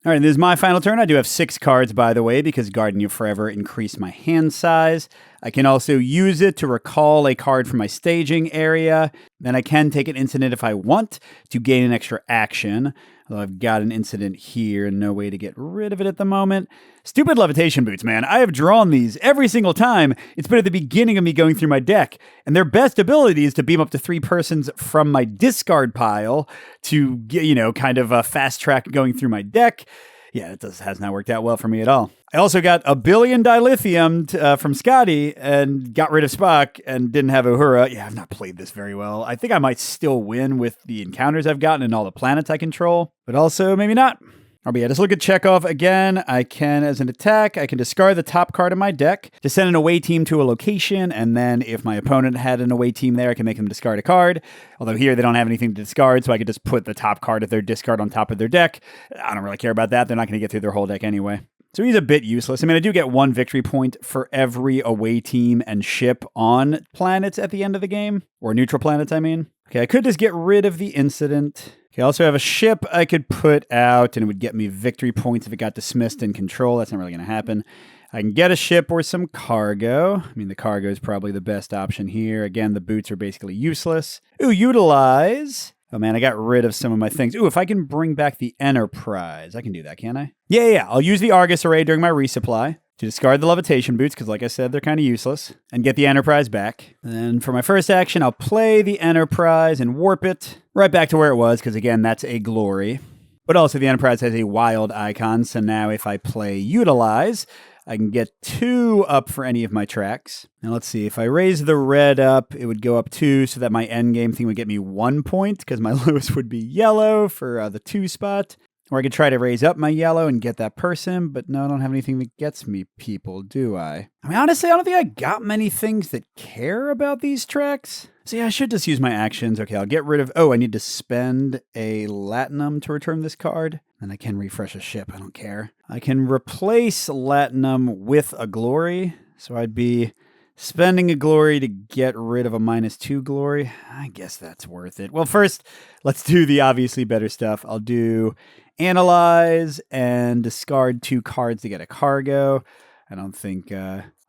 All right, this is my final turn. I do have 6 cards, by the way, because Guarding You Forever increased my hand size. I can also use it to recall a card from my staging area. Then I can take an incident if I want to gain an extra action. Although I've got an incident here and no way to get rid of it at the moment. Stupid levitation boots, man. I have drawn these every single time. It's been at the beginning of me going through my deck. And their best ability is to beam up to 3 persons from my discard pile to get, kind of a fast track going through my deck. Yeah, it has not worked out well for me at all. I also got a billion dilithium from Scotty and got rid of Spock and didn't have Uhura. Yeah, I've not played this very well. I think I might still win with the encounters I've gotten and all the planets I control, but also maybe not. But yeah, just look at Chekhov again. I can, as an attack, I can discard the top card of my deck to send an away team to a location, and then if my opponent had an away team there, I can make them discard a card. Although here they don't have anything to discard, so I could just put the top card of their discard on top of their deck. I don't really care about that. They're not going to get through their whole deck anyway. So he's a bit useless. I mean, I do get 1 victory point for every away team and ship on planets at the end of the game, or neutral planets, I mean. Okay, I could just get rid of the incident. Okay, I also have a ship I could put out, and it would get me victory points if it got dismissed in control. That's not really going to happen. I can get a ship or some cargo. I mean, the cargo is probably the best option here. Again, the boots are basically useless. Ooh, utilize. Oh man, I got rid of some of my things. Ooh, if I can bring back the Enterprise, I can do that, can't I? Yeah. I'll use the Argus array during my resupply to discard the levitation boots, because like I said, they're kind of useless, and get the Enterprise back. And for my first action, I'll play the Enterprise and warp it right back to where it was, because again, that's a glory. But also the Enterprise has a wild icon, so now if I play Utilize, I can get 2 up for any of my tracks. Now let's see, if I raise the red up, it would go up 2, so that my endgame thing would get me 1 point, because my lowest would be yellow for the 2 spot. Or I could try to raise up my yellow and get that person, but no, I don't have anything that gets me people, do I? I mean, honestly, I don't think I got many things that care about these tracks. So yeah, I should just use my actions. Okay, I'll get rid of... Oh, I need to spend a Latinum to return this card. And I can refresh a ship, I don't care. I can replace Latinum with a glory. So I'd be spending a glory to get rid of a -2 glory. I guess that's worth it. Well, first, let's do the obviously better stuff. I'll do Analyze and discard 2 cards to get a cargo. I don't think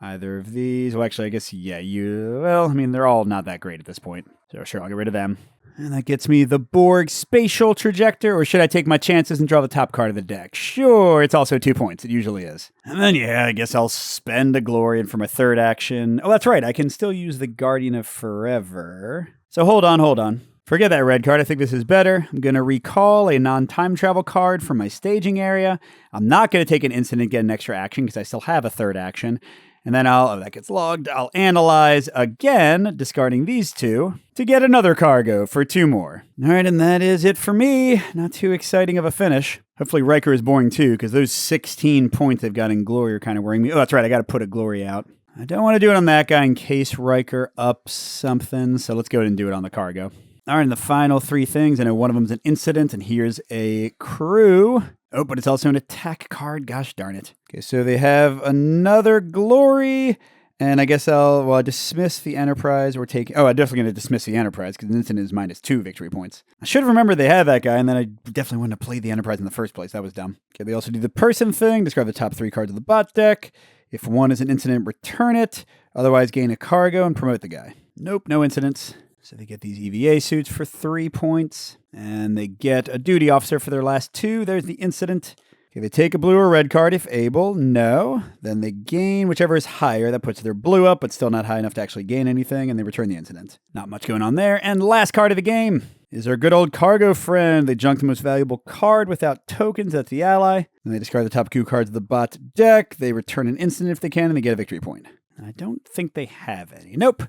either of these... Well, actually, I guess, yeah, they're all not that great at this point. So sure, I'll get rid of them. And that gets me the Borg Spatial Trajector, or should I take my chances and draw the top card of the deck? Sure, it's also 2 points. It usually is. And then, yeah, I guess I'll spend a glory, and for my third action... Oh, that's right, I can still use the Guardian of Forever. So hold on. Forget that red card. I think this is better. I'm going to recall a non-time travel card from my staging area. I'm not going to take an incident and get an extra action because I still have a third action. And then that gets logged. I'll analyze again, discarding these 2, to get another cargo for 2 more. All right, and that is it for me. Not too exciting of a finish. Hopefully Riker is boring too, because those 16 points they've got in glory are kind of worrying me. Oh, that's right. I got to put a glory out. I don't want to do it on that guy in case Riker ups something. So let's go ahead and do it on the cargo. All right, and the final 3 things. I know one of them is an incident, and here's a crew. Oh, but it's also an attack card. Gosh darn it. Okay, so they have another glory, and I guess I'll dismiss the Enterprise or take... Oh, I'm definitely going to dismiss the Enterprise, because the incident is -2 victory points. I should have remembered they had that guy, and then I definitely wouldn't have played the Enterprise in the first place. That was dumb. Okay, they also do the person thing. Discard the top 3 cards of the bot deck. If one is an incident, return it. Otherwise, gain a cargo and promote the guy. Nope, no incidents. So they get these EVA suits for 3 points, and they get a duty officer for their last 2. There's the incident. Okay, they take a blue or red card if able. No. Then they gain whichever is higher. That puts their blue up, but still not high enough to actually gain anything, and they return the incident. Not much going on there. And last card of the game is our good old cargo friend. They junk the most valuable card without tokens. That's the ally. And they discard the top 2 cards of the bot deck. They return an incident if they can, and they get a victory point. I don't think they have any. Nope.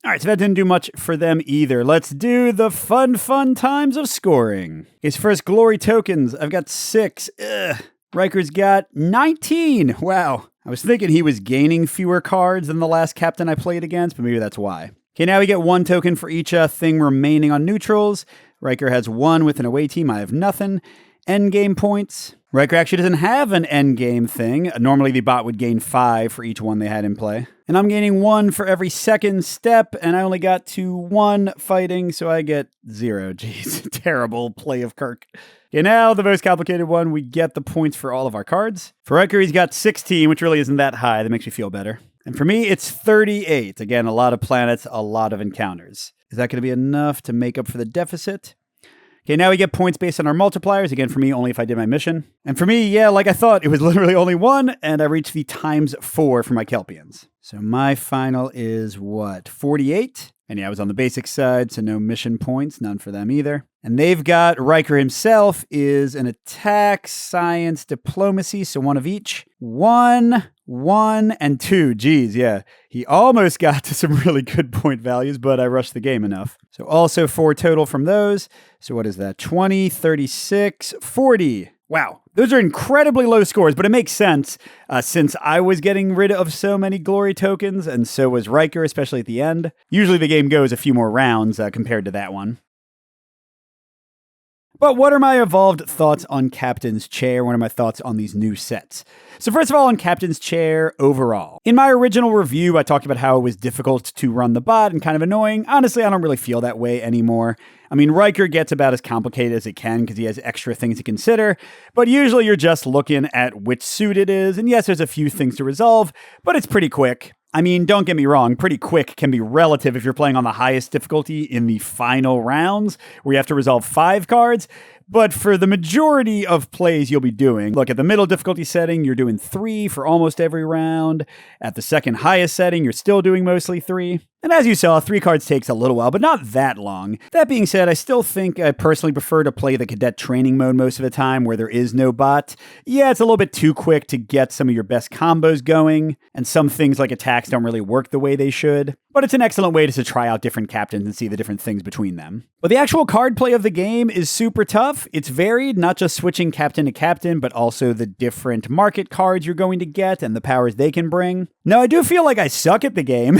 All right, so that didn't do much for them either. Let's do the fun times of scoring. Okay, so first, glory tokens. I've got 6. Riker's got 19. Wow. I was thinking he was gaining fewer cards than the last captain I played against, but maybe that's why. Okay, now we get 1 token for each thing remaining on neutrals. Riker has 1 with an away team. I have nothing. Endgame points. Riker actually doesn't have an endgame thing. Normally the bot would gain 5 for each one they had in play. And I'm gaining 1 for every second step, and I only got to 1 fighting, so I get 0. Jeez, terrible play of Kirk. Okay, now the most complicated one, we get the points for all of our cards. For Riker, he's got 16, which really isn't that high. That makes me feel better. And for me, it's 38. Again, a lot of planets, a lot of encounters. Is that going to be enough to make up for the deficit? Okay, now we get points based on our multipliers. Again, for me, only if I did my mission. And for me, yeah, like I thought, it was literally only 1, and I reached the ×4 for my Kelpians. So my final is what, 48? And yeah, I was on the basic side, so no mission points, none for them either. And they've got Riker himself is an attack, science, diplomacy, so 1 of each. 1, 1, and 2. Geez, yeah. He almost got to some really good point values, but I rushed the game enough. So also 4 total from those. So what is that? 20, 36, 40. Wow. Those are incredibly low scores, but it makes sense since I was getting rid of so many glory tokens, and so was Riker, especially at the end. Usually the game goes a few more rounds compared to that one. But what are my evolved thoughts on Captain's Chair? What are my thoughts on these new sets? So first of all, on Captain's Chair overall. In my original review, I talked about how it was difficult to run the bot and kind of annoying. Honestly, I don't really feel that way anymore. I mean, Riker gets about as complicated as it can because he has extra things to consider, but usually you're just looking at which suit it is, and yes, there's a few things to resolve, but it's pretty quick. I mean, don't get me wrong, pretty quick can be relative if you're playing on the highest difficulty in the final rounds, where you have to resolve 5 cards. But for the majority of plays you'll be doing, look, at the middle difficulty setting, you're doing 3 for almost every round. At the second highest setting, you're still doing mostly 3. And as you saw, 3 cards takes a little while, but not that long. That being said, I still think I personally prefer to play the cadet training mode most of the time where there is no bot. Yeah, it's a little bit too quick to get some of your best combos going, and some things like attacks don't really work the way they should. But it's an excellent way to try out different captains and see the different things between them. But the actual card play of the game is super tough. It's varied, not just switching captain to captain, but also the different market cards you're going to get and the powers they can bring. Now, I do feel like I suck at the game.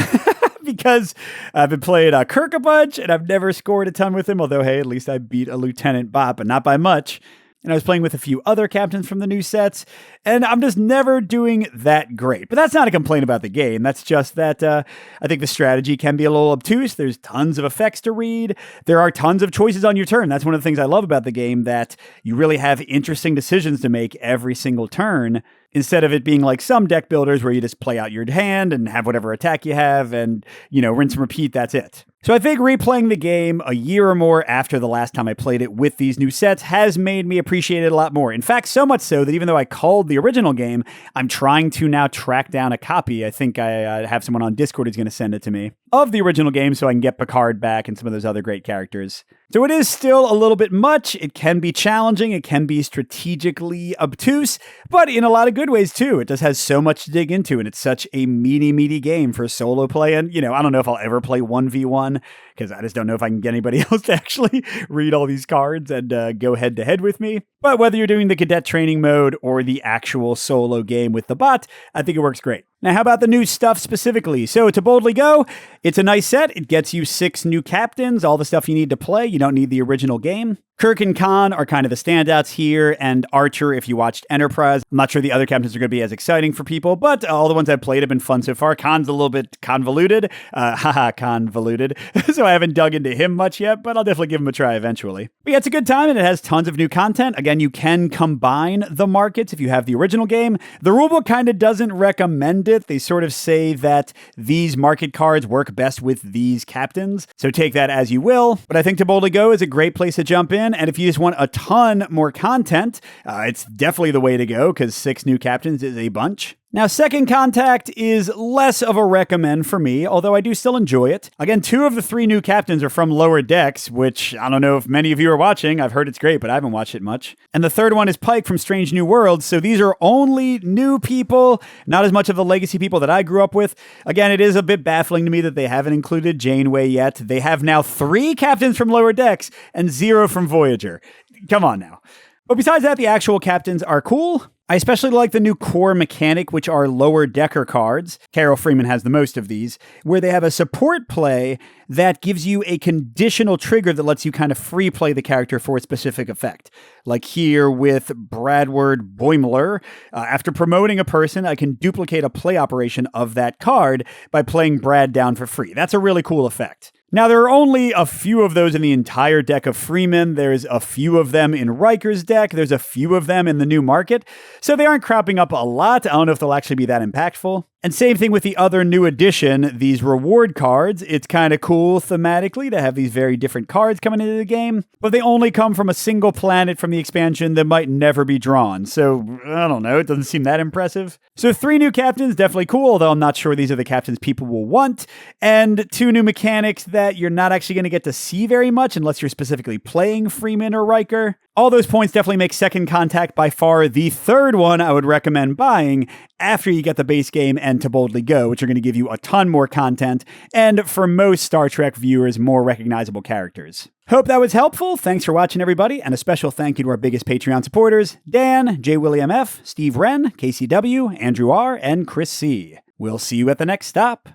Because I've been playing Kirk a bunch, and I've never scored a ton with him, although, hey, at least I beat a lieutenant bot, but not by much. And I was playing with a few other captains from the new sets, and I'm just never doing that great. But that's not a complaint about the game. That's just that I think the strategy can be a little obtuse. There's tons of effects to read. There are tons of choices on your turn. That's one of the things I love about the game, that you really have interesting decisions to make every single turn, instead of it being like some deck builders where you just play out your hand and have whatever attack you have and, rinse and repeat, that's it. So I think replaying the game a year or more after the last time I played it with these new sets has made me appreciate it a lot more. In fact, so much so that even though I called the original game, I'm trying to now track down a copy. I think I have someone on Discord who's going to send it to me, of the original game, so I can get Picard back and some of those other great characters. So it is still a little bit much. It can be challenging. It can be strategically obtuse, but in a lot of good ways too. It just has so much to dig into, and it's such a meaty game for solo play. And, I don't know if I'll ever play 1v1, because I just don't know if I can get anybody else to actually read all these cards and go head to head with me. But whether you're doing the cadet training mode or the actual solo game with the bot, I think it works great. Now, how about the new stuff specifically? So to boldly go, it's a nice set. It gets you 6 new captains, all the stuff you need to play. You don't need the original game. Kirk and Khan are kind of the standouts here, and Archer, if you watched Enterprise. I'm not sure the other captains are going to be as exciting for people, but all the ones I've played have been fun so far. Khan's a little bit convoluted. Convoluted. So I haven't dug into him much yet, but I'll definitely give him a try eventually. But yeah, it's a good time, and it has tons of new content. Again, you can combine the markets if you have the original game. The rulebook kind of doesn't recommend it. They sort of say that these market cards work best with these captains, so take that as you will. But I think To Boldly Go is a great place to jump in. And if you just want a ton more content, it's definitely the way to go, because 6 new captains is a bunch. Now, Second Contact is less of a recommend for me, although I do still enjoy it. Again, 2 of the 3 new captains are from Lower Decks, which I don't know if many of you are watching. I've heard it's great, but I haven't watched it much. And the third one is Pike from Strange New Worlds, so these are only new people, not as much of the legacy people that I grew up with. Again, it is a bit baffling to me that they haven't included Janeway yet. They have now 3 captains from Lower Decks and 0 from Voyager. Come on now. But besides that, the actual captains are cool. I especially like the new core mechanic, which are lower decker cards. Carol Freeman has the most of these, where they have a support play that gives you a conditional trigger that lets you kind of free play the character for a specific effect. Like here with Bradward Boimler, after promoting a person, I can duplicate a play operation of that card by playing Brad down for free. That's a really cool effect. Now, there are only a few of those in the entire deck of Freeman. There's a few of them in Riker's deck. There's a few of them in the new market. So they aren't cropping up a lot. I don't know if they'll actually be that impactful. And same thing with the other new addition, these reward cards. It's kind of cool thematically to have these very different cards coming into the game, but they only come from a single planet from the expansion that might never be drawn. So, I don't know, it doesn't seem that impressive. So 3 new captains, definitely cool, although I'm not sure these are the captains people will want. And 2 new mechanics that you're not actually going to get to see very much unless you're specifically playing Freeman or Riker. All those points definitely make Second Contact by far the third one I would recommend buying after you get the base game and To Boldly Go, which are going to give you a ton more content, and for most Star Trek viewers, more recognizable characters. Hope that was helpful. Thanks for watching, everybody, and a special thank you to our biggest Patreon supporters, Dan, J. William F., Steve Wren, KCW, Andrew R., and Chris C. We'll see you at the next stop.